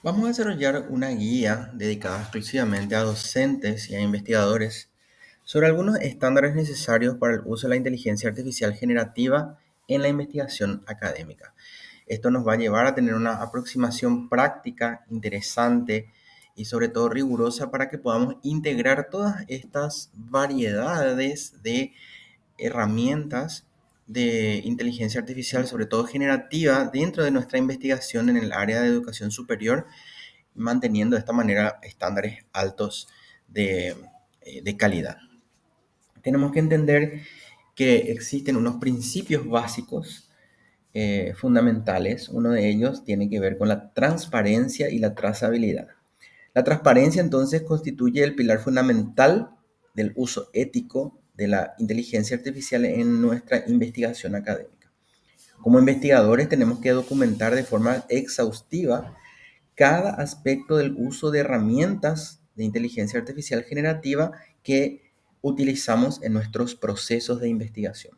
Vamos a desarrollar una guía dedicada exclusivamente a docentes y a investigadores sobre algunos estándares necesarios para el uso de la inteligencia artificial generativa en la investigación académica. Esto nos va a llevar a tener una aproximación práctica, interesante y sobre todo rigurosa para que podamos integrar todas estas variedades de herramientas de inteligencia artificial, sobre todo generativa, dentro de nuestra investigación en el área de educación superior, manteniendo de esta manera estándares altos de, de calidad. Tenemos que entender que existen unos principios básicos fundamentales. Uno de ellos tiene que ver con la transparencia y la trazabilidad. La transparencia entonces constituye el pilar fundamental del uso ético de la inteligencia artificial en nuestra investigación académica. Como investigadores tenemos que documentar de forma exhaustiva cada aspecto del uso de herramientas de inteligencia artificial generativa que utilizamos en nuestros procesos de investigación.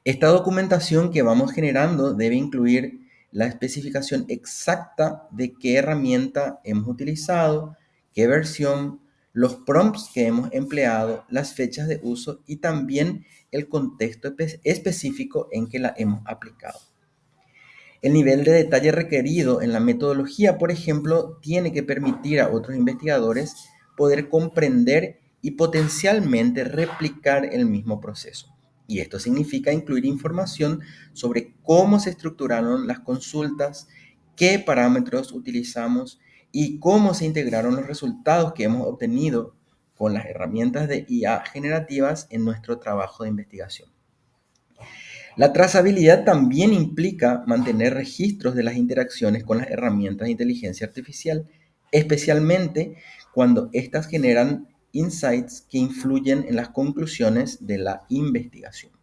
Esta documentación que vamos generando debe incluir la especificación exacta de qué herramienta hemos utilizado, qué versión, los prompts que hemos empleado, las fechas de uso y también el contexto específico en que la hemos aplicado. El nivel de detalle requerido en la metodología, por ejemplo, tiene que permitir a otros investigadores poder comprender y potencialmente replicar el mismo proceso. Y esto significa incluir información sobre cómo se estructuraron las consultas, qué parámetros utilizamos y cómo se integraron los resultados que hemos obtenido con las herramientas de IA generativas en nuestro trabajo de investigación. La trazabilidad también implica mantener registros de las interacciones con las herramientas de inteligencia artificial, especialmente cuando éstas generan insights que influyen en las conclusiones de la investigación.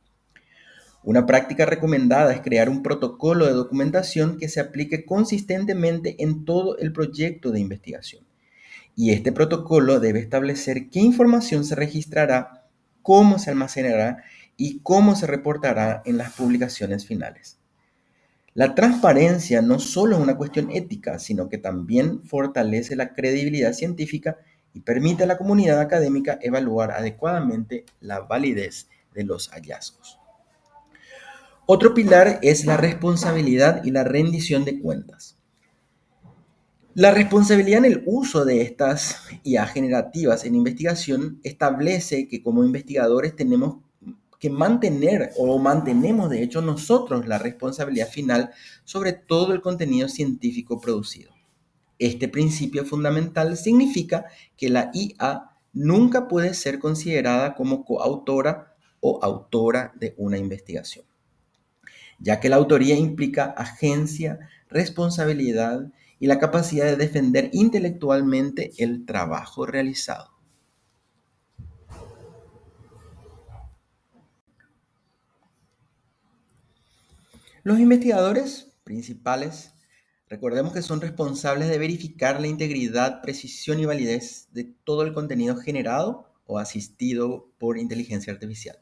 Una práctica recomendada es crear un protocolo de documentación que se aplique consistentemente en todo el proyecto de investigación. Y este protocolo debe establecer qué información se registrará, cómo se almacenará y cómo se reportará en las publicaciones finales. La transparencia no solo es una cuestión ética, sino que también fortalece la credibilidad científica y permite a la comunidad académica evaluar adecuadamente la validez de los hallazgos. Otro pilar es la responsabilidad y la rendición de cuentas. La responsabilidad en el uso de estas IA generativas en investigación establece que como investigadores tenemos que mantener o mantenemos de hecho nosotros la responsabilidad final sobre todo el contenido científico producido. Este principio fundamental significa que la IA nunca puede ser considerada como coautora o autora de una investigación, ya que la autoría implica agencia, responsabilidad y la capacidad de defender intelectualmente el trabajo realizado. Los investigadores principales, recordemos que son responsables de verificar la integridad, precisión y validez de todo el contenido generado o asistido por inteligencia artificial.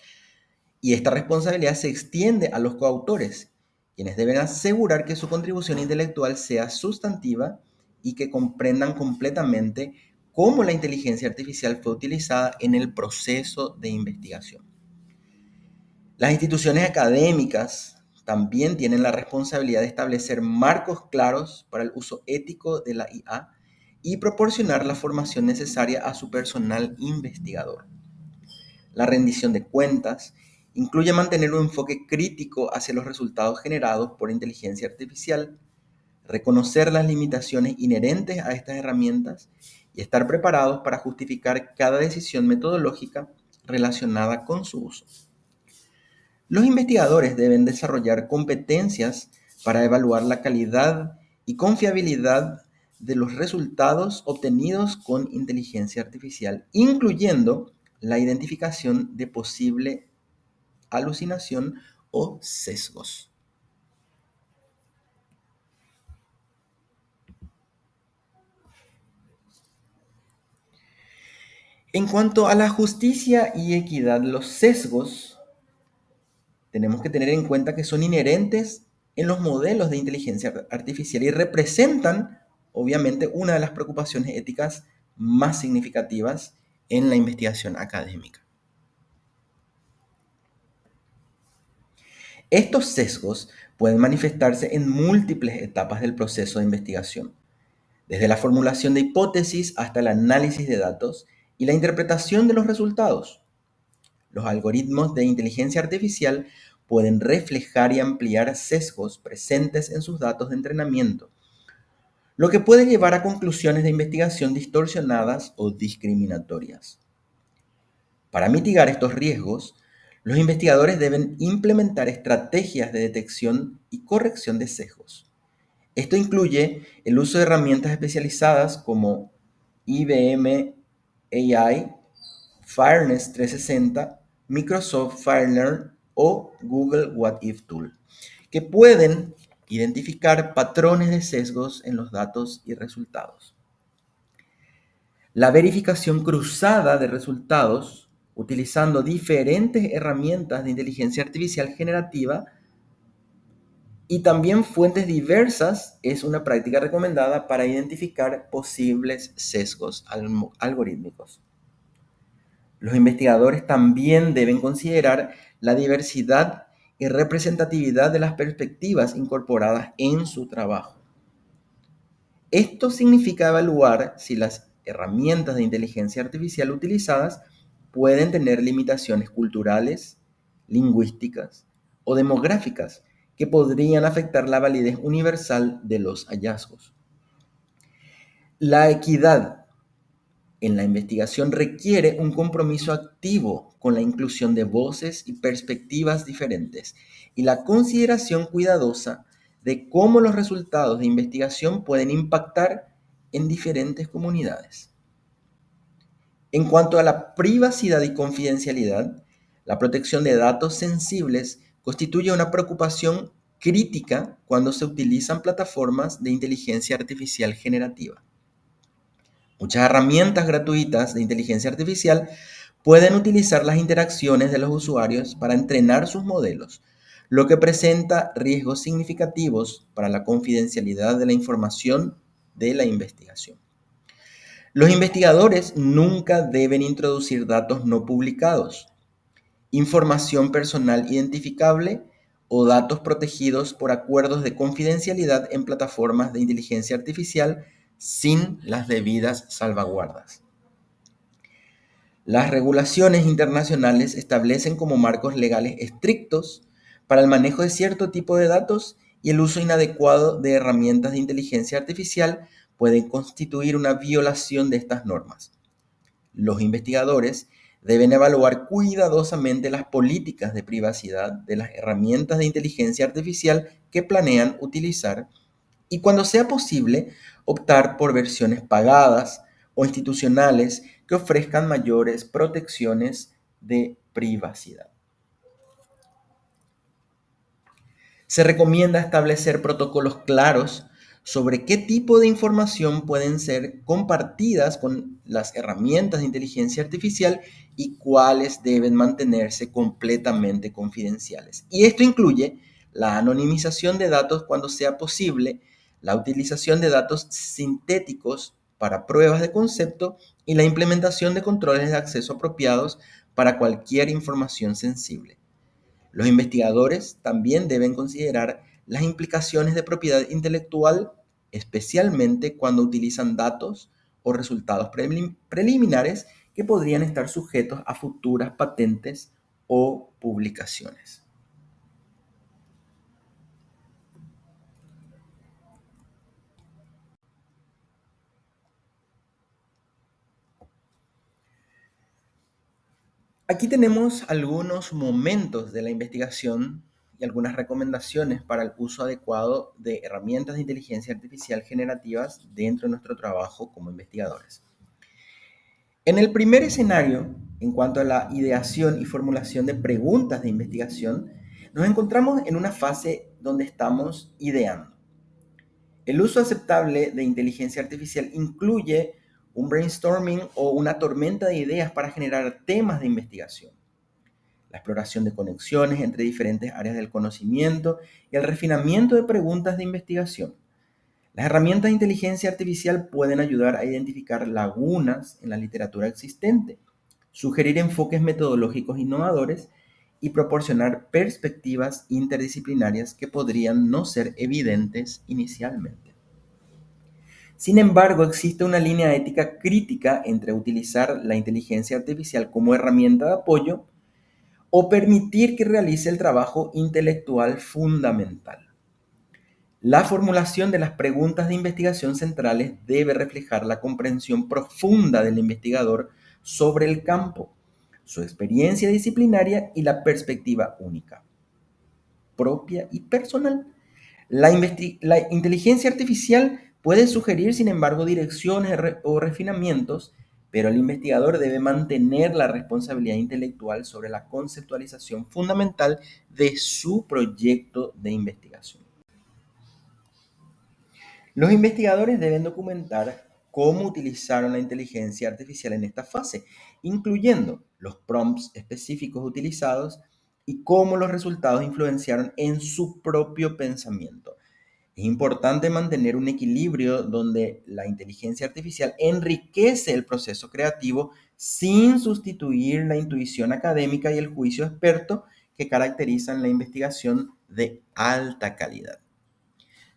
Y esta responsabilidad se extiende a los coautores, quienes deben asegurar que su contribución intelectual sea sustantiva y que comprendan completamente cómo la inteligencia artificial fue utilizada en el proceso de investigación. Las instituciones académicas también tienen la responsabilidad de establecer marcos claros para el uso ético de la IA y proporcionar la formación necesaria a su personal investigador. La rendición de cuentas incluye mantener un enfoque crítico hacia los resultados generados por inteligencia artificial, reconocer las limitaciones inherentes a estas herramientas y estar preparados para justificar cada decisión metodológica relacionada con su uso. Los investigadores deben desarrollar competencias para evaluar la calidad y confiabilidad de los resultados obtenidos con inteligencia artificial, incluyendo la identificación de posible alucinación o sesgos. En cuanto a la justicia y equidad, los sesgos tenemos que tener en cuenta que son inherentes en los modelos de inteligencia artificial y representan obviamente una de las preocupaciones éticas más significativas en la investigación académica. Estos sesgos pueden manifestarse en múltiples etapas del proceso de investigación, desde la formulación de hipótesis hasta el análisis de datos y la interpretación de los resultados. Los algoritmos de inteligencia artificial pueden reflejar y ampliar sesgos presentes en sus datos de entrenamiento, lo que puede llevar a conclusiones de investigación distorsionadas o discriminatorias. Para mitigar estos riesgos, los investigadores deben implementar estrategias de detección y corrección de sesgos. Esto incluye el uso de herramientas especializadas como IBM AI, Fairness 360, Microsoft FireLearn o Google What If Tool, que pueden identificar patrones de sesgos en los datos y resultados. La verificación cruzada de resultados utilizando diferentes herramientas de inteligencia artificial generativa y también fuentes diversas es una práctica recomendada para identificar posibles sesgos algorítmicos. Los investigadores también deben considerar la diversidad y representatividad de las perspectivas incorporadas en su trabajo. Esto significa evaluar si las herramientas de inteligencia artificial utilizadas pueden tener limitaciones culturales, lingüísticas o demográficas que podrían afectar la validez universal de los hallazgos. La equidad en la investigación requiere un compromiso activo con la inclusión de voces y perspectivas diferentes y la consideración cuidadosa de cómo los resultados de investigación pueden impactar en diferentes comunidades. En cuanto a la privacidad y confidencialidad, la protección de datos sensibles constituye una preocupación crítica cuando se utilizan plataformas de inteligencia artificial generativa. Muchas herramientas gratuitas de inteligencia artificial pueden utilizar las interacciones de los usuarios para entrenar sus modelos, lo que presenta riesgos significativos para la confidencialidad de la información de la investigación. Los investigadores nunca deben introducir datos no publicados, información personal identificable o datos protegidos por acuerdos de confidencialidad en plataformas de inteligencia artificial sin las debidas salvaguardas. Las regulaciones internacionales establecen como marcos legales estrictos para el manejo de cierto tipo de datos y el uso inadecuado de herramientas de inteligencia artificial puede constituir una violación de estas normas. Los investigadores deben evaluar cuidadosamente las políticas de privacidad de las herramientas de inteligencia artificial que planean utilizar y, cuando sea posible, optar por versiones pagadas o institucionales que ofrezcan mayores protecciones de privacidad. Se recomienda establecer protocolos claros sobre qué tipo de información pueden ser compartidas con las herramientas de inteligencia artificial y cuáles deben mantenerse completamente confidenciales. Y esto incluye la anonimización de datos cuando sea posible, la utilización de datos sintéticos para pruebas de concepto y la implementación de controles de acceso apropiados para cualquier información sensible. Los investigadores también deben considerar las implicaciones de propiedad intelectual, especialmente cuando utilizan datos o resultados preliminares que podrían estar sujetos a futuras patentes o publicaciones. Aquí tenemos algunos momentos de la investigación y algunas recomendaciones para el uso adecuado de herramientas de inteligencia artificial generativas dentro de nuestro trabajo como investigadores. En el primer escenario, en cuanto a la ideación y formulación de preguntas de investigación, nos encontramos en una fase donde estamos ideando. El uso aceptable de inteligencia artificial incluye un brainstorming o una tormenta de ideas para generar temas de investigación, la exploración de conexiones entre diferentes áreas del conocimiento y el refinamiento de preguntas de investigación. Las herramientas de inteligencia artificial pueden ayudar a identificar lagunas en la literatura existente, sugerir enfoques metodológicos innovadores y proporcionar perspectivas interdisciplinarias que podrían no ser evidentes inicialmente. Sin embargo, existe una línea ética crítica entre utilizar la inteligencia artificial como herramienta de apoyo o permitir que realice el trabajo intelectual fundamental. La formulación de las preguntas de investigación centrales debe reflejar la comprensión profunda del investigador sobre el campo, su experiencia disciplinaria y la perspectiva única, propia y personal. La inteligencia artificial puede sugerir, sin embargo, direcciones o refinamientos, pero el investigador debe mantener la responsabilidad intelectual sobre la conceptualización fundamental de su proyecto de investigación. Los investigadores deben documentar cómo utilizaron la inteligencia artificial en esta fase, incluyendo los prompts específicos utilizados y cómo los resultados influenciaron en su propio pensamiento. Es importante mantener un equilibrio donde la inteligencia artificial enriquece el proceso creativo sin sustituir la intuición académica y el juicio experto que caracterizan la investigación de alta calidad.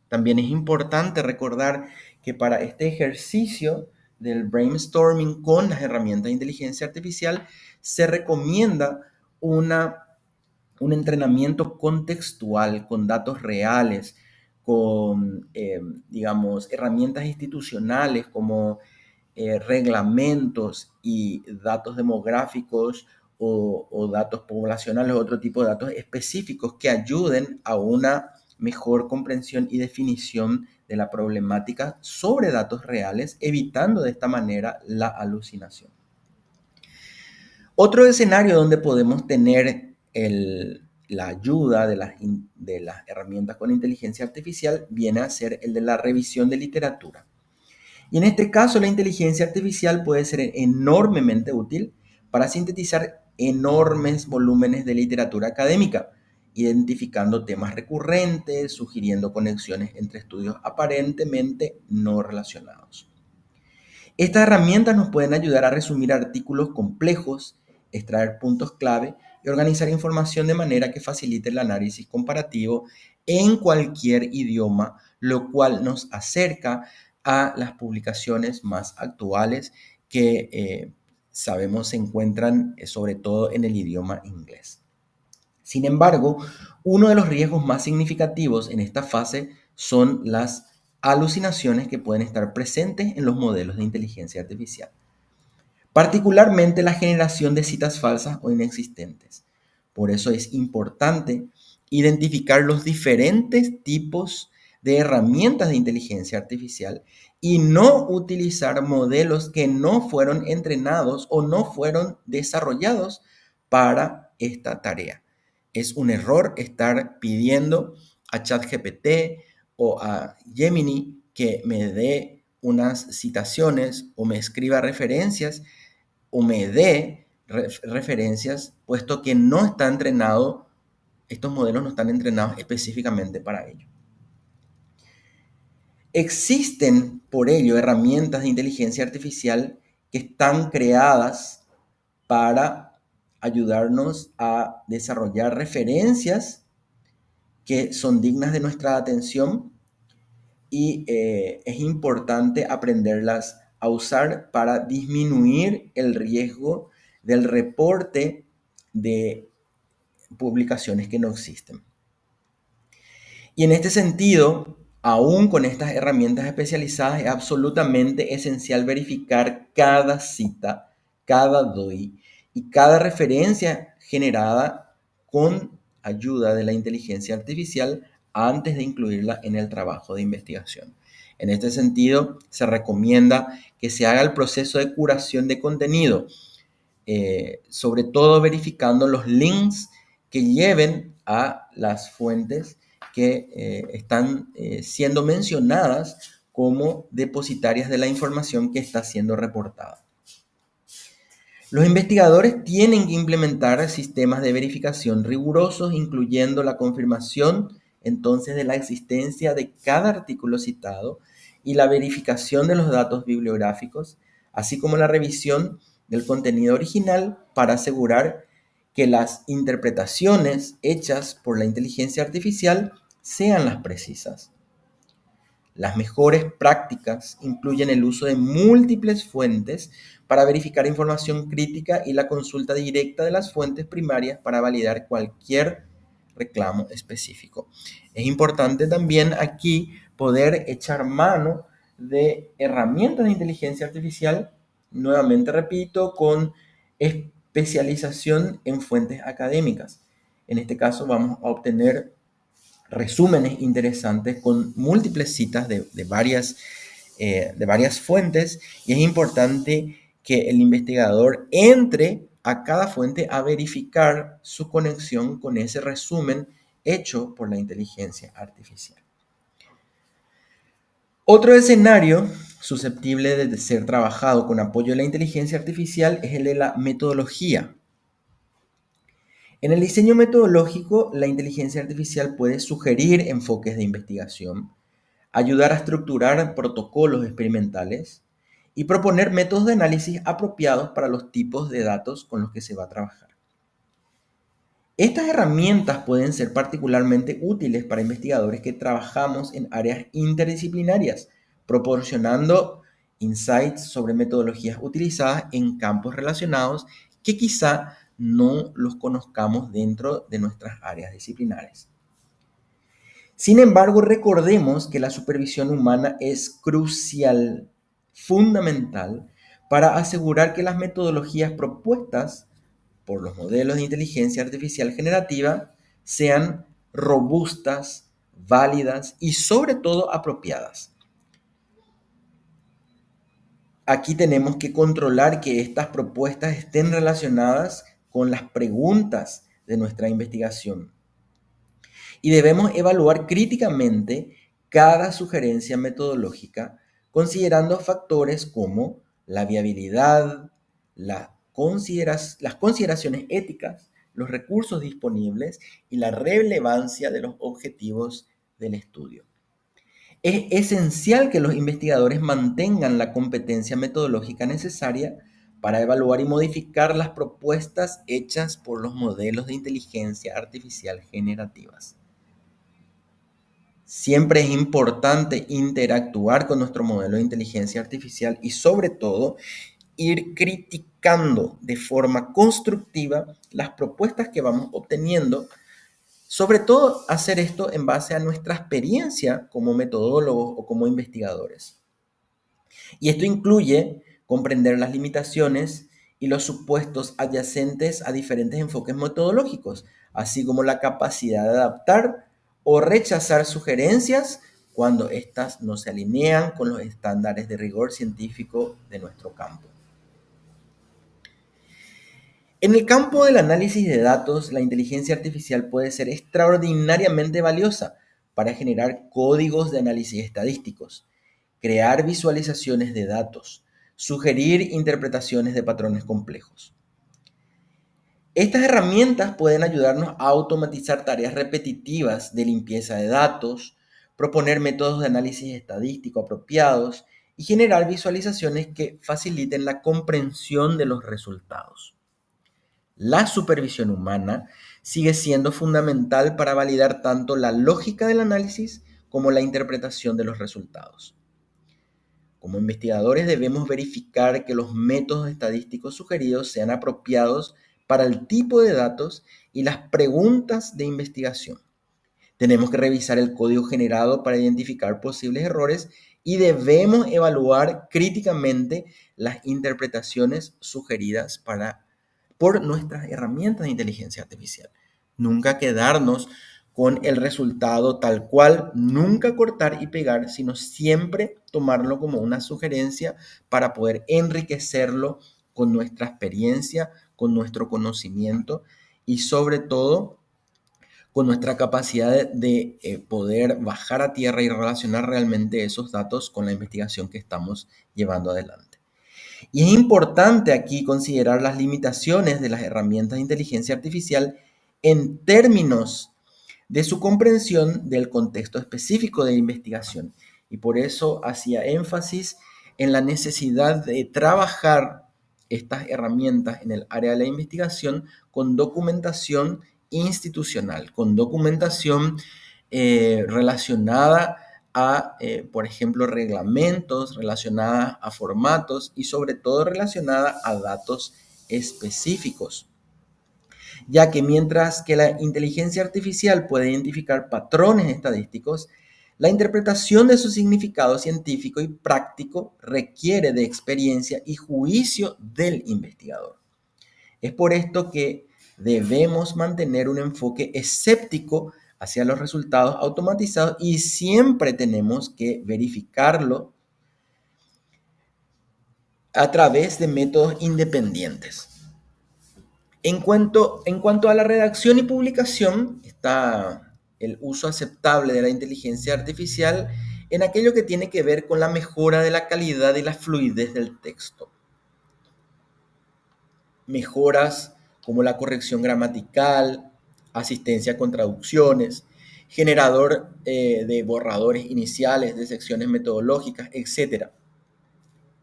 También es importante recordar que para este ejercicio del brainstorming con las herramientas de inteligencia artificial se recomienda un entrenamiento contextual con datos reales, con, digamos, herramientas institucionales como reglamentos y datos demográficos o datos poblacionales o otro tipo de datos específicos que ayuden a una mejor comprensión y definición de la problemática sobre datos reales, evitando de esta manera la alucinación. Otro escenario donde podemos tener la ayuda de las herramientas con inteligencia artificial viene a ser el de la revisión de literatura. Y en este caso, la inteligencia artificial puede ser enormemente útil para sintetizar enormes volúmenes de literatura académica, identificando temas recurrentes, sugiriendo conexiones entre estudios aparentemente no relacionados. Estas herramientas nos pueden ayudar a resumir artículos complejos, extraer puntos clave y organizar información de manera que facilite el análisis comparativo en cualquier idioma, lo cual nos acerca a las publicaciones más actuales que sabemos se encuentran sobre todo en el idioma inglés. Sin embargo, uno de los riesgos más significativos en esta fase son las alucinaciones que pueden estar presentes en los modelos de inteligencia artificial, particularmente la generación de citas falsas o inexistentes. Por eso es importante identificar los diferentes tipos de herramientas de inteligencia artificial y no utilizar modelos que no fueron entrenados o no fueron desarrollados para esta tarea. Es un error estar pidiendo a ChatGPT o a Gemini que me dé unas citaciones o me escriba referencias o me dé referencias, puesto que no está entrenado, estos modelos no están entrenados específicamente para ello. Existen, por ello, herramientas de inteligencia artificial que están creadas para ayudarnos a desarrollar referencias que son dignas de nuestra atención y es importante aprenderlas a usar para disminuir el riesgo del reporte de publicaciones que no existen. Y en este sentido, aún con estas herramientas especializadas, es absolutamente esencial verificar cada cita, cada DOI y cada referencia generada con ayuda de la inteligencia artificial antes de incluirla en el trabajo de investigación. En este sentido, se recomienda que se haga el proceso de curación de contenido, sobre todo verificando los links que lleven a las fuentes que están siendo mencionadas como depositarias de la información que está siendo reportada. Los investigadores tienen que implementar sistemas de verificación rigurosos, incluyendo la confirmación entonces de la existencia de cada artículo citado y la verificación de los datos bibliográficos, así como la revisión del contenido original para asegurar que las interpretaciones hechas por la inteligencia artificial sean las precisas. Las mejores prácticas incluyen el uso de múltiples fuentes para verificar información crítica y la consulta directa de las fuentes primarias para validar cualquier reclamo específico. Es importante también aquí poder echar mano de herramientas de inteligencia artificial, nuevamente repito, con especialización en fuentes académicas. En este caso vamos a obtener resúmenes interesantes con múltiples citas de varias fuentes, y es importante que el investigador entre a cada fuente a verificar su conexión con ese resumen hecho por la inteligencia artificial. Otro escenario susceptible de ser trabajado con apoyo de la inteligencia artificial es el de la metodología. En el diseño metodológico, la inteligencia artificial puede sugerir enfoques de investigación, ayudar a estructurar protocolos experimentales y proponer métodos de análisis apropiados para los tipos de datos con los que se va a trabajar. Estas herramientas pueden ser particularmente útiles para investigadores que trabajamos en áreas interdisciplinarias, proporcionando insights sobre metodologías utilizadas en campos relacionados que quizá no los conozcamos dentro de nuestras áreas disciplinares. Sin embargo, recordemos que la supervisión humana es crucial, fundamental, para asegurar que las metodologías propuestas por los modelos de inteligencia artificial generativa sean robustas, válidas y sobre todo apropiadas. Aquí tenemos que controlar que estas propuestas estén relacionadas con las preguntas de nuestra investigación. Y debemos evaluar críticamente cada sugerencia metodológica, considerando factores como la viabilidad, las consideraciones éticas, los recursos disponibles y la relevancia de los objetivos del estudio. Es esencial que los investigadores mantengan la competencia metodológica necesaria para evaluar y modificar las propuestas hechas por los modelos de inteligencia artificial generativas. Siempre es importante interactuar con nuestro modelo de inteligencia artificial y sobre todo ir criticando de forma constructiva las propuestas que vamos obteniendo. Sobre todo hacer esto en base a nuestra experiencia como metodólogos o como investigadores. Y esto incluye comprender las limitaciones y los supuestos adyacentes a diferentes enfoques metodológicos, así como la capacidad de adaptar o rechazar sugerencias cuando éstas no se alinean con los estándares de rigor científico de nuestro campo. En el campo del análisis de datos, la inteligencia artificial puede ser extraordinariamente valiosa para generar códigos de análisis estadísticos, crear visualizaciones de datos, sugerir interpretaciones de patrones complejos. Estas herramientas pueden ayudarnos a automatizar tareas repetitivas de limpieza de datos, proponer métodos de análisis estadístico apropiados y generar visualizaciones que faciliten la comprensión de los resultados. La supervisión humana sigue siendo fundamental para validar tanto la lógica del análisis como la interpretación de los resultados. Como investigadores debemos verificar que los métodos estadísticos sugeridos sean apropiados para el tipo de datos y las preguntas de investigación. Tenemos que revisar el código generado para identificar posibles errores y debemos evaluar críticamente las interpretaciones sugeridas por nuestras herramientas de inteligencia artificial. Nunca quedarnos con el resultado tal cual, nunca cortar y pegar, sino siempre tomarlo como una sugerencia para poder enriquecerlo con nuestra experiencia, con nuestro conocimiento y sobre todo con nuestra capacidad de poder bajar a tierra y relacionar realmente esos datos con la investigación que estamos llevando adelante. Y es importante aquí considerar las limitaciones de las herramientas de inteligencia artificial en términos de su comprensión del contexto específico de investigación. Y por eso hacía énfasis en la necesidad de trabajar estas herramientas en el área de la investigación con documentación institucional, con documentación relacionada a, por ejemplo, reglamentos, relacionada a formatos y sobre todo relacionada a datos específicos, ya que mientras que la inteligencia artificial puede identificar patrones estadísticos, la interpretación de su significado científico y práctico requiere de experiencia y juicio del investigador. Es por esto que debemos mantener un enfoque escéptico hacia los resultados automatizados y siempre tenemos que verificarlo a través de métodos independientes. En cuanto a la redacción y publicación, está el uso aceptable de la inteligencia artificial en aquello que tiene que ver con la mejora de la calidad y la fluidez del texto. Mejoras como la corrección gramatical, asistencia con traducciones, generador de borradores iniciales de secciones metodológicas, etc.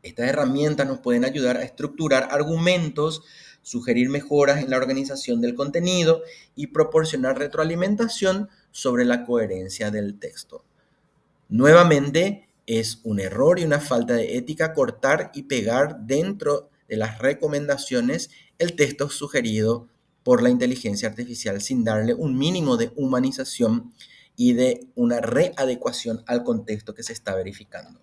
Estas herramientas nos pueden ayudar a estructurar argumentos, sugerir mejoras en la organización del contenido y proporcionar retroalimentación sobre la coherencia del texto. Nuevamente, es un error y una falta de ética cortar y pegar dentro de las recomendaciones el texto sugerido por la inteligencia artificial sin darle un mínimo de humanización y de una readecuación al contexto que se está verificando.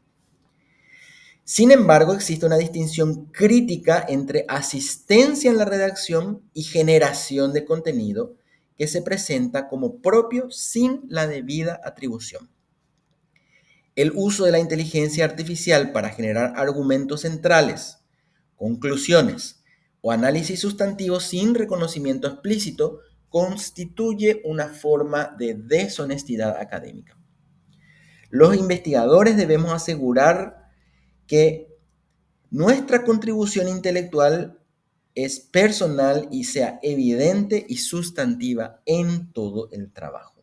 Sin embargo, existe una distinción crítica entre asistencia en la redacción y generación de contenido que se presenta como propio sin la debida atribución. El uso de la inteligencia artificial para generar argumentos centrales, conclusiones o análisis sustantivo sin reconocimiento explícito constituye una forma de deshonestidad académica. Los investigadores debemos asegurar que nuestra contribución intelectual es personal y sea evidente y sustantiva en todo el trabajo.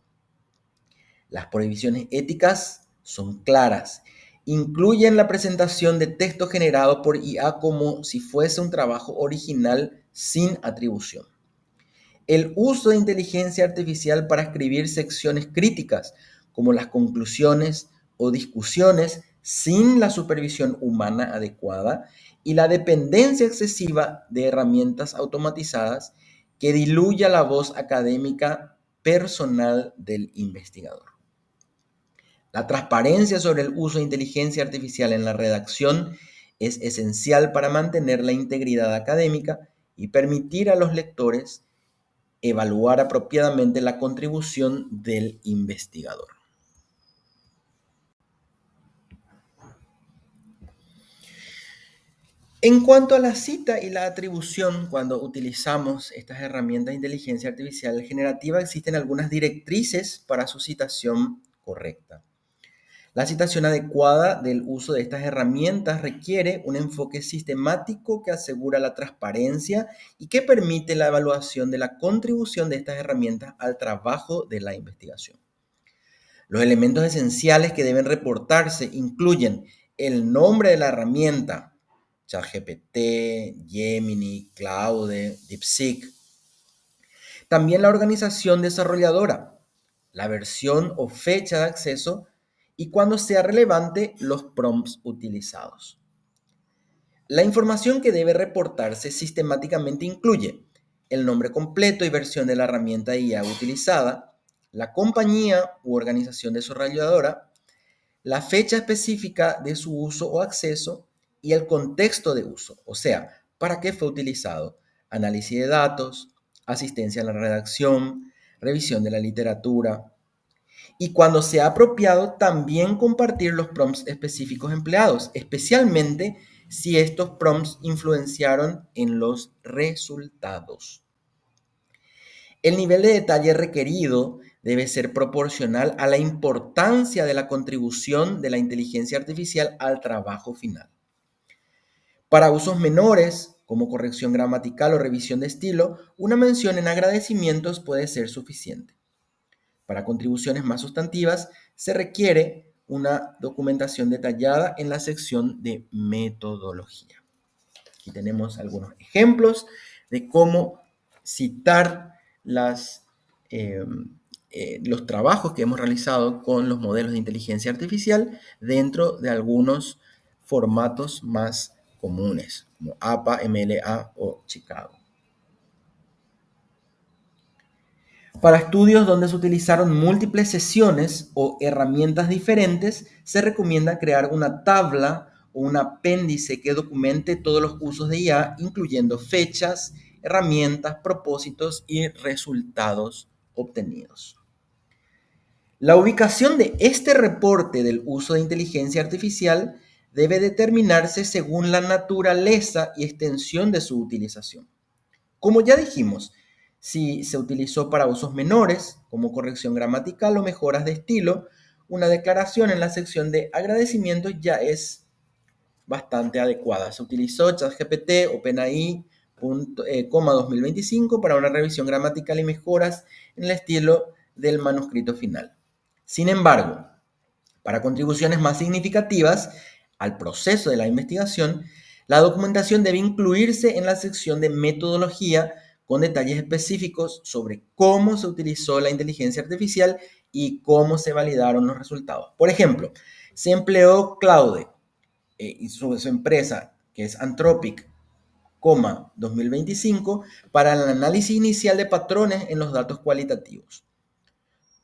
Las prohibiciones éticas son claras. Incluyen la presentación de texto generado por IA como si fuese un trabajo original sin atribución. El uso de inteligencia artificial para escribir secciones críticas, como las conclusiones o discusiones, sin la supervisión humana adecuada, y la dependencia excesiva de herramientas automatizadas que diluya la voz académica personal del investigador. La transparencia sobre el uso de inteligencia artificial en la redacción es esencial para mantener la integridad académica y permitir a los lectores evaluar apropiadamente la contribución del investigador. En cuanto a la cita y la atribución, cuando utilizamos estas herramientas de inteligencia artificial generativa, existen algunas directrices para su citación correcta. La citación adecuada del uso de estas herramientas requiere un enfoque sistemático que asegura la transparencia y que permite la evaluación de la contribución de estas herramientas al trabajo de la investigación. Los elementos esenciales que deben reportarse incluyen el nombre de la herramienta, ChatGPT, Gemini, Claude, DeepSeek. También la organización desarrolladora, la versión o fecha de acceso y cuando sea relevante los prompts utilizados. La información que debe reportarse sistemáticamente incluye el nombre completo y versión de la herramienta IA utilizada, la compañía u organización desarrolladora, la fecha específica de su uso o acceso y el contexto de uso, o sea, para qué fue utilizado, análisis de datos, asistencia a la redacción, revisión de la literatura, y cuando sea apropiado, también compartir los prompts específicos empleados, especialmente si estos prompts influenciaron en los resultados. El nivel de detalle requerido debe ser proporcional a la importancia de la contribución de la inteligencia artificial al trabajo final. Para usos menores, como corrección gramatical o revisión de estilo, una mención en agradecimientos puede ser suficiente. Para contribuciones más sustantivas, se requiere una documentación detallada en la sección de metodología. Aquí tenemos algunos ejemplos de cómo citar eh, los trabajos que hemos realizado con los modelos de inteligencia artificial dentro de algunos formatos más comunes, como APA, MLA o Chicago. Para estudios donde se utilizaron múltiples sesiones o herramientas diferentes, se recomienda crear una tabla o un apéndice que documente todos los usos de IA, incluyendo fechas, herramientas, propósitos y resultados obtenidos. La ubicación de este reporte del uso de inteligencia artificial debe determinarse según la naturaleza y extensión de su utilización. Como ya dijimos, si se utilizó para usos menores, como corrección gramatical o mejoras de estilo, una declaración en la sección de agradecimientos ya es bastante adecuada. Se utilizó ChatGPT OpenAI 2025 para una revisión gramatical y mejoras en el estilo del manuscrito final. Sin embargo, para contribuciones más significativas al proceso de la investigación, la documentación debe incluirse en la sección de metodología con detalles específicos sobre cómo se utilizó la inteligencia artificial y cómo se validaron los resultados. Por ejemplo, se empleó Claude y su empresa, que es Anthropic, 2025, para el análisis inicial de patrones en los datos cualitativos.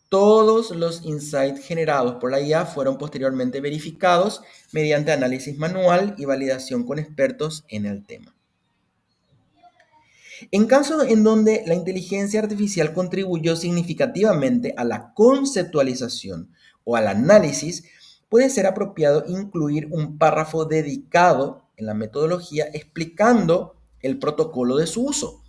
Todos los insights generados por la IA fueron posteriormente verificados mediante análisis manual y validación con expertos en el tema. En casos en donde la inteligencia artificial contribuyó significativamente a la conceptualización o al análisis, puede ser apropiado incluir un párrafo dedicado en la metodología explicando el protocolo de su uso,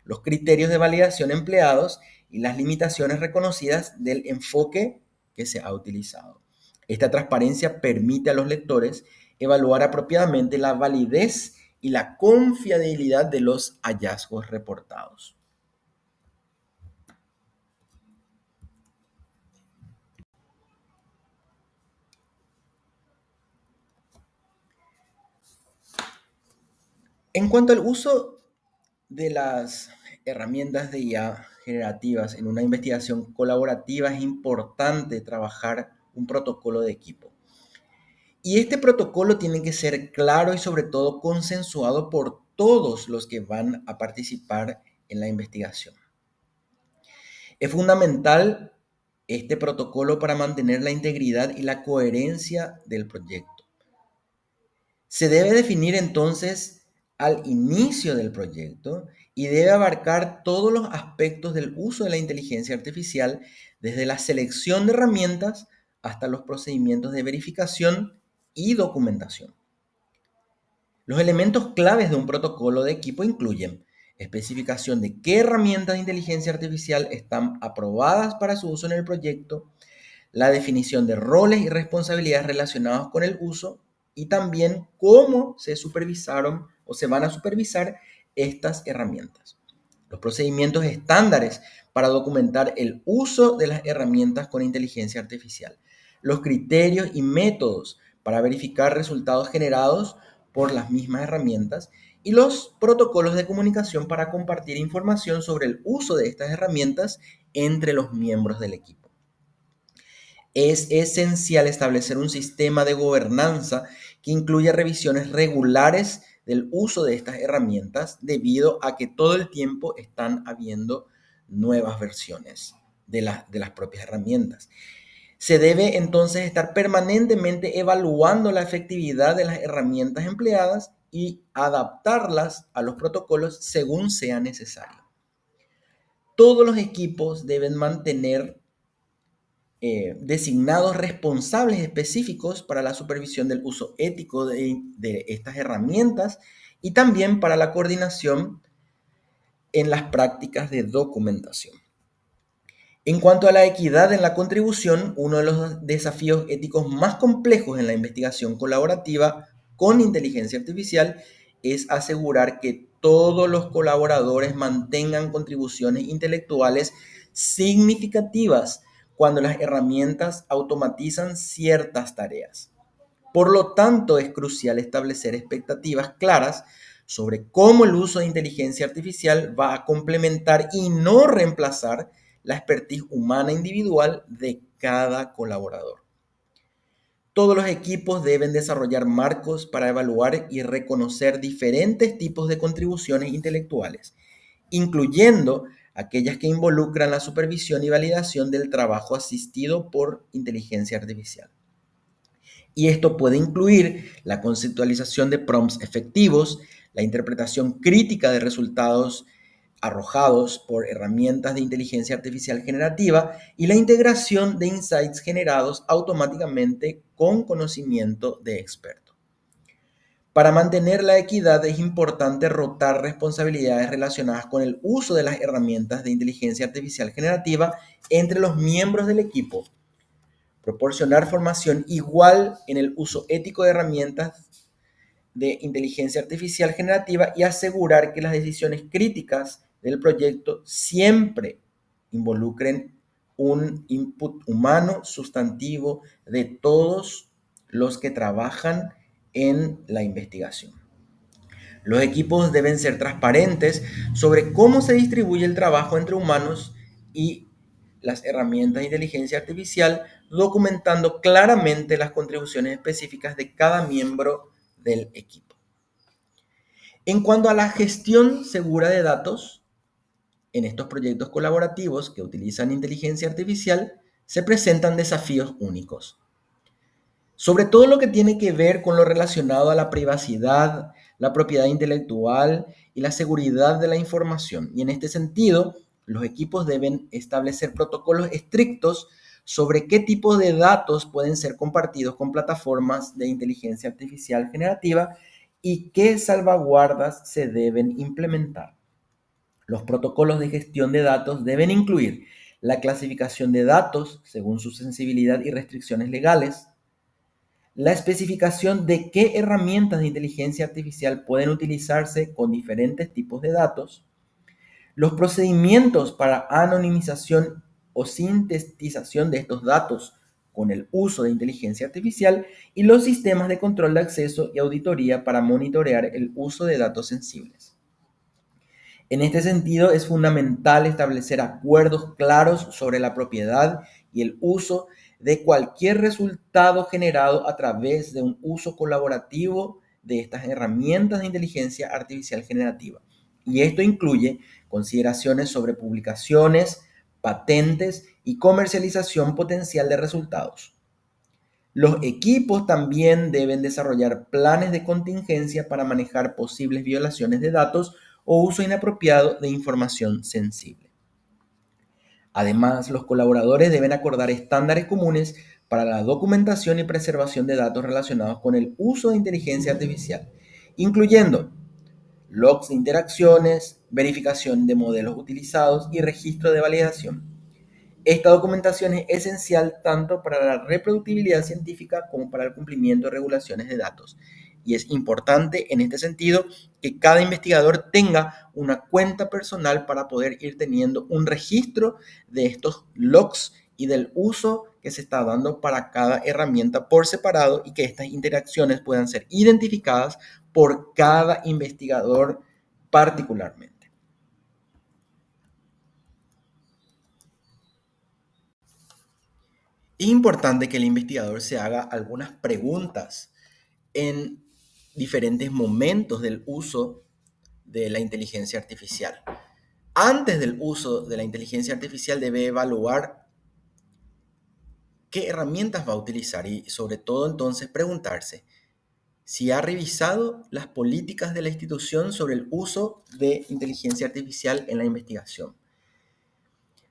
los criterios de validación empleados y las limitaciones reconocidas del enfoque que se ha utilizado. Esta transparencia permite a los lectores evaluar apropiadamente la validez y la confiabilidad de los hallazgos reportados. En cuanto al uso de las herramientas de IA generativas en una investigación colaborativa, es importante trabajar un protocolo de equipo. Y este protocolo tiene que ser claro y sobre todo consensuado por todos los que van a participar en la investigación. Es fundamental este protocolo para mantener la integridad y la coherencia del proyecto. Se debe definir entonces al inicio del proyecto y debe abarcar todos los aspectos del uso de la inteligencia artificial, desde la selección de herramientas hasta los procedimientos de verificación y documentación. Los elementos claves de un protocolo de equipo incluyen especificación de qué herramientas de inteligencia artificial están aprobadas para su uso en el proyecto, la definición de roles y responsabilidades relacionados con el uso y también cómo se supervisaron o se van a supervisar estas herramientas. Los procedimientos estándares para documentar el uso de las herramientas con inteligencia artificial. Los criterios y métodos para verificar resultados generados por las mismas herramientas y los protocolos de comunicación para compartir información sobre el uso de estas herramientas entre los miembros del equipo. Es esencial establecer un sistema de gobernanza que incluya revisiones regulares del uso de estas herramientas, debido a que todo el tiempo están habiendo nuevas versiones de las propias herramientas. Se debe entonces estar permanentemente evaluando la efectividad de las herramientas empleadas y adaptarlas a los protocolos según sea necesario. Todos los equipos deben mantener designados responsables específicos para la supervisión del uso ético de estas herramientas y también para la coordinación en las prácticas de documentación. En cuanto a la equidad en la contribución, uno de los desafíos éticos más complejos en la investigación colaborativa con inteligencia artificial es asegurar que todos los colaboradores mantengan contribuciones intelectuales significativas cuando las herramientas automatizan ciertas tareas. Por lo tanto, es crucial establecer expectativas claras sobre cómo el uso de inteligencia artificial va a complementar y no reemplazar la expertise humana individual de cada colaborador. Todos los equipos deben desarrollar marcos para evaluar y reconocer diferentes tipos de contribuciones intelectuales, incluyendo aquellas que involucran la supervisión y validación del trabajo asistido por inteligencia artificial. Y esto puede incluir la conceptualización de prompts efectivos, la interpretación crítica de resultados arrojados por herramientas de inteligencia artificial generativa y la integración de insights generados automáticamente con conocimiento de experto. Para mantener la equidad es importante rotar responsabilidades relacionadas con el uso de las herramientas de inteligencia artificial generativa entre los miembros del equipo, proporcionar formación igual en el uso ético de herramientas de inteligencia artificial generativa y asegurar que las decisiones críticas del proyecto siempre involucren un input humano sustantivo de todos los que trabajan en la investigación. Los equipos deben ser transparentes sobre cómo se distribuye el trabajo entre humanos y las herramientas de inteligencia artificial, documentando claramente las contribuciones específicas de cada miembro del equipo. En cuanto a la gestión segura de datos, en estos proyectos colaborativos que utilizan inteligencia artificial, se presentan desafíos únicos. Sobre todo lo que tiene que ver con lo relacionado a la privacidad, la propiedad intelectual y la seguridad de la información. Y en este sentido, los equipos deben establecer protocolos estrictos sobre qué tipo de datos pueden ser compartidos con plataformas de inteligencia artificial generativa y qué salvaguardas se deben implementar. Los protocolos de gestión de datos deben incluir la clasificación de datos según su sensibilidad y restricciones legales, la especificación de qué herramientas de inteligencia artificial pueden utilizarse con diferentes tipos de datos, los procedimientos para anonimización o sintetización de estos datos con el uso de inteligencia artificial y los sistemas de control de acceso y auditoría para monitorear el uso de datos sensibles. En este sentido, es fundamental establecer acuerdos claros sobre la propiedad y el uso de cualquier resultado generado a través de un uso colaborativo de estas herramientas de inteligencia artificial generativa. Y esto incluye consideraciones sobre publicaciones, patentes y comercialización potencial de resultados. Los equipos también deben desarrollar planes de contingencia para manejar posibles violaciones de datos o uso inapropiado de información sensible. Además, los colaboradores deben acordar estándares comunes para la documentación y preservación de datos relacionados con el uso de inteligencia artificial, incluyendo logs de interacciones, verificación de modelos utilizados y registro de validación. Esta documentación es esencial tanto para la reproducibilidad científica como para el cumplimiento de regulaciones de datos. Y es importante en este sentido que cada investigador tenga una cuenta personal para poder ir teniendo un registro de estos logs y del uso que se está dando para cada herramienta por separado y que estas interacciones puedan ser identificadas por cada investigador particularmente. Es importante que el investigador se haga algunas preguntas en diferentes momentos del uso de la inteligencia artificial. Antes del uso de la inteligencia artificial debe evaluar qué herramientas va a utilizar y sobre todo entonces preguntarse si ha revisado las políticas de la institución sobre el uso de inteligencia artificial en la investigación.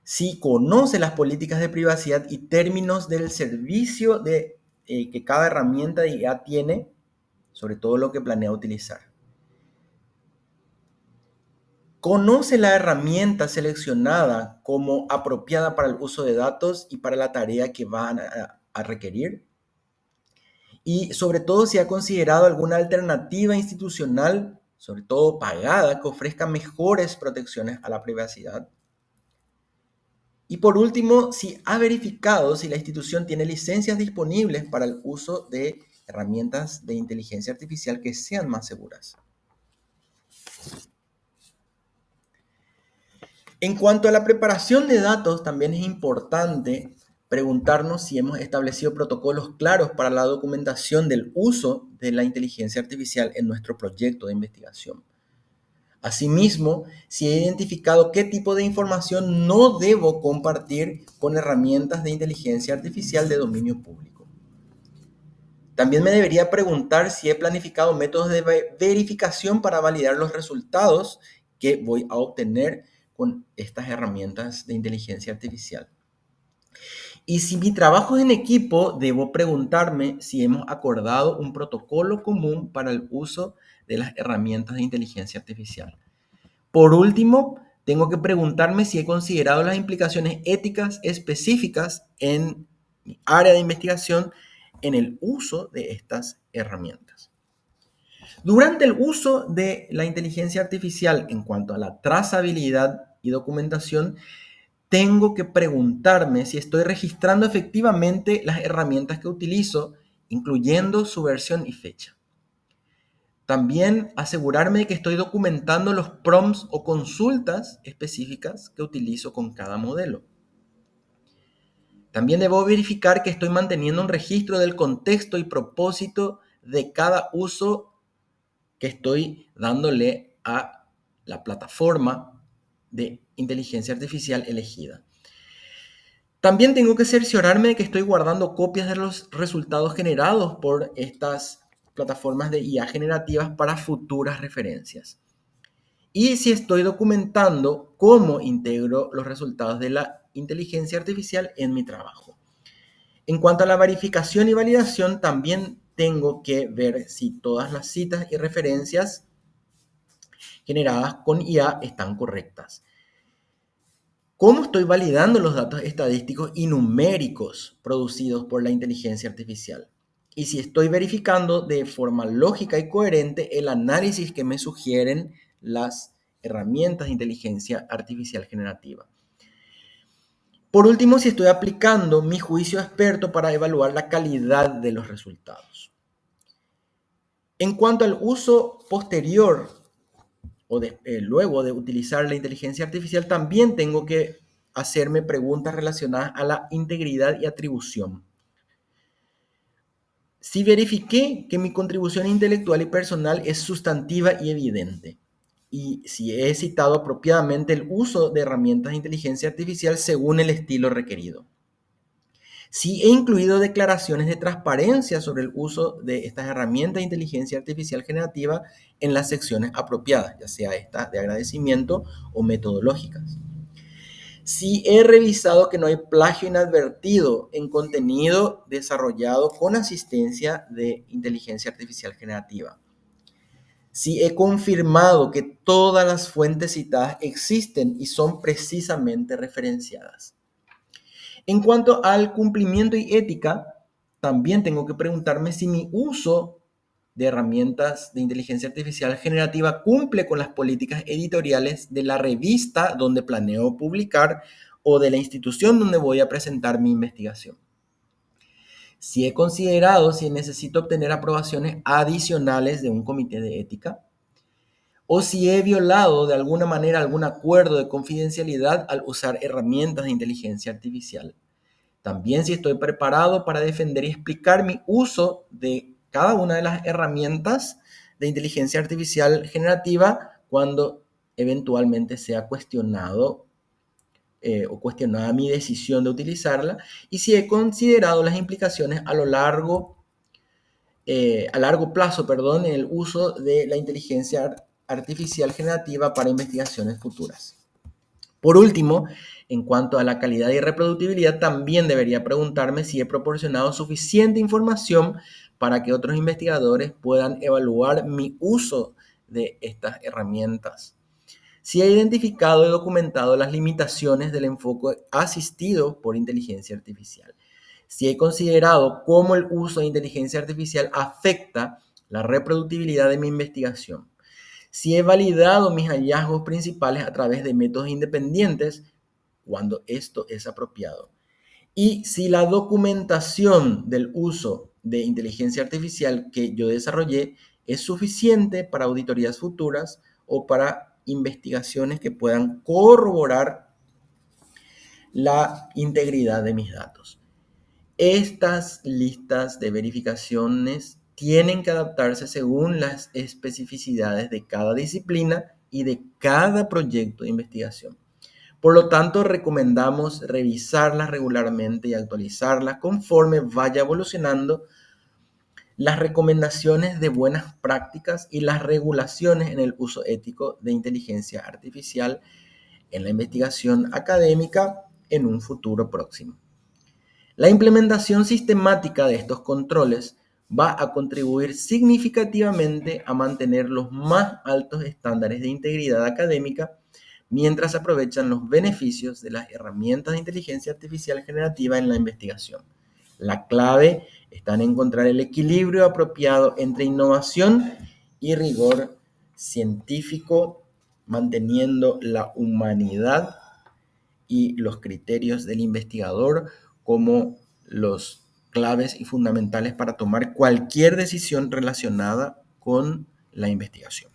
Si conoce las políticas de privacidad y términos del servicio que cada herramienta de IA tiene, sobre todo lo que planea utilizar. Conoce la herramienta seleccionada como apropiada para el uso de datos y para la tarea que van a requerir. Y sobre todo si ha considerado alguna alternativa institucional, sobre todo pagada, que ofrezca mejores protecciones a la privacidad. Y por último, si ha verificado si la institución tiene licencias disponibles para el uso de herramientas de inteligencia artificial que sean más seguras. En cuanto a la preparación de datos, también es importante preguntarnos si hemos establecido protocolos claros para la documentación del uso de la inteligencia artificial en nuestro proyecto de investigación. Asimismo, si he identificado qué tipo de información no debo compartir con herramientas de inteligencia artificial de dominio público. También me debería preguntar si he planificado métodos de verificación para validar los resultados que voy a obtener con estas herramientas de inteligencia artificial. Y si mi trabajo es en equipo, debo preguntarme si hemos acordado un protocolo común para el uso de las herramientas de inteligencia artificial. Por último, tengo que preguntarme si he considerado las implicaciones éticas específicas en mi área de investigación en el uso de estas herramientas. Durante el uso de la inteligencia artificial en cuanto a la trazabilidad y documentación, tengo que preguntarme si estoy registrando efectivamente las herramientas que utilizo, incluyendo su versión y fecha. También asegurarme de que estoy documentando los prompts o consultas específicas que utilizo con cada modelo. También debo verificar que estoy manteniendo un registro del contexto y propósito de cada uso que estoy dándole a la plataforma de inteligencia artificial elegida. También tengo que cerciorarme de que estoy guardando copias de los resultados generados por estas plataformas de IA generativas para futuras referencias. Y si estoy documentando cómo integro los resultados de la inteligencia artificial en mi trabajo. En cuanto a la verificación y validación, también tengo que ver si todas las citas y referencias generadas con IA están correctas. ¿Cómo estoy validando los datos estadísticos y numéricos producidos por la inteligencia artificial? Y si estoy verificando de forma lógica y coherente el análisis que me sugieren las herramientas de inteligencia artificial generativa. Por último, si estoy aplicando mi juicio experto para evaluar la calidad de los resultados. En cuanto al uso posterior o luego de utilizar la inteligencia artificial, también tengo que hacerme preguntas relacionadas a la integridad y atribución. Si verifiqué que mi contribución intelectual y personal es sustantiva y evidente, y si he citado apropiadamente el uso de herramientas de inteligencia artificial según el estilo requerido. Si he incluido declaraciones de transparencia sobre el uso de estas herramientas de inteligencia artificial generativa en las secciones apropiadas, ya sea estas de agradecimiento o metodológicas. Si he revisado que no hay plagio inadvertido en contenido desarrollado con asistencia de inteligencia artificial generativa. Si he confirmado que todas las fuentes citadas existen y son precisamente referenciadas. En cuanto al cumplimiento y ética, también tengo que preguntarme si mi uso de herramientas de inteligencia artificial generativa cumple con las políticas editoriales de la revista donde planeo publicar o de la institución donde voy a presentar mi investigación. Si he considerado si necesito obtener aprobaciones adicionales de un comité de ética, o si he violado de alguna manera algún acuerdo de confidencialidad al usar herramientas de inteligencia artificial. También si estoy preparado para defender y explicar mi uso de cada una de las herramientas de inteligencia artificial generativa cuando eventualmente sea cuestionado o cuestionada mi decisión de utilizarla, y si he considerado las implicaciones a largo plazo, en el uso de la inteligencia artificial generativa para investigaciones futuras. Por último, en cuanto a la calidad y reproducibilidad, también debería preguntarme si he proporcionado suficiente información para que otros investigadores puedan evaluar mi uso de estas herramientas. Si he identificado y documentado las limitaciones del enfoque asistido por inteligencia artificial. Si he considerado cómo el uso de inteligencia artificial afecta la reproducibilidad de mi investigación. Si he validado mis hallazgos principales a través de métodos independientes cuando esto es apropiado. Y si la documentación del uso de inteligencia artificial que yo desarrollé es suficiente para auditorías futuras o para investigaciones que puedan corroborar la integridad de mis datos. Estas listas de verificaciones tienen que adaptarse según las especificidades de cada disciplina y de cada proyecto de investigación. Por lo tanto, recomendamos revisarlas regularmente y actualizarlas conforme vaya evolucionando las recomendaciones de buenas prácticas y las regulaciones en el uso ético de inteligencia artificial en la investigación académica en un futuro próximo. La implementación sistemática de estos controles va a contribuir significativamente a mantener los más altos estándares de integridad académica mientras aprovechan los beneficios de las herramientas de inteligencia artificial generativa en la investigación. La clave está en encontrar el equilibrio apropiado entre innovación y rigor científico, manteniendo la humanidad y los criterios del investigador como los claves y fundamentales para tomar cualquier decisión relacionada con la investigación.